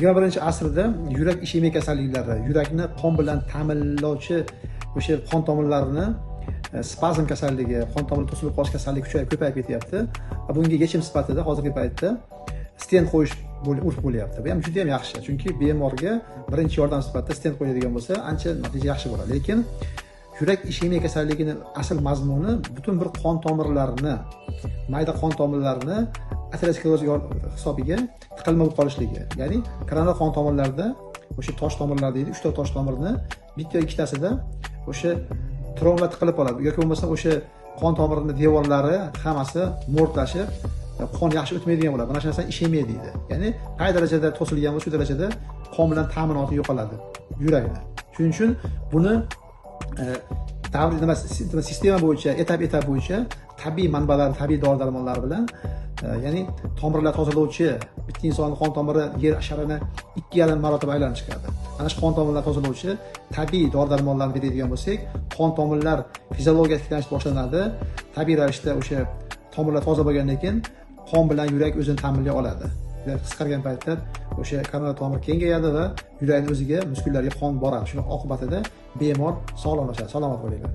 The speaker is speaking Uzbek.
21-asrda yurak ishemik kasalliklari, yurakni qon bilan ta'minlovchi o'sha qon tomirlarini spazm kasalligi, qon tomir to'silib qolish kasalligi ko'payib ketyapti. Bunga yechim sifatida hozirgi paytda stent qo'yish urf bo'lyapti. Bu ham juda ham yaxshi, chunki bemorga birinchi yordam sifatida stent qo'yadigan bo'lsa, ancha natija yaxshi bo'ladi. Lekin yurak ishemik kasalligining asl mazmuni butun bir qon tomirlarini, mayda qon tomirlarini ateroskleroz hisobiga tiqilma bo'lib qolishligi. Ya'ni koronar qon tomirlarida o'sha tosh tomirlar deydi, 3 ta tosh tomirni bitta yoki ikkitasida o'sha travma tiqilib qoladi yoki bo'lmasa o'sha qon tomirining devorlari hammasi mo'rtlashib, qon yaxshi o'tmaydigan bo'ladi. Mana shu narsani ishemiya deydi. Ya'ni qay darajada to'silgan bo'lsa, shu darajada qon bilan ta'minoti yo'qoladi yurakda. Shuning uchun buni sistema bo'yicha, etap bo'yicha tabiiy manbalar, tabiiy dori-darmonlar bilan, ya'ni tomirlar tozalovchi bitta insonning qon tomiri yer sharini 2,5 marotaba aylanib chiqadi. Ana shu qon tomirlar tozalovchi tabiiy dori-darmonlarni beradigan bo'lsak, qon tomirlar fiziologiyasi tiklanish boshlanadi. Tabiiy ravishda o'sha tomirlar toza bo'lgandan keyin qon bilan yurak o'zini ta'minlay oladi. Yurak qisqargan paytda o'sha koronar tomir kengayadi va yurakning o'ziga, muskullarga qon boradi. Shuning oqibatida bemor sog'lomlashadi, salomat bo'ladi.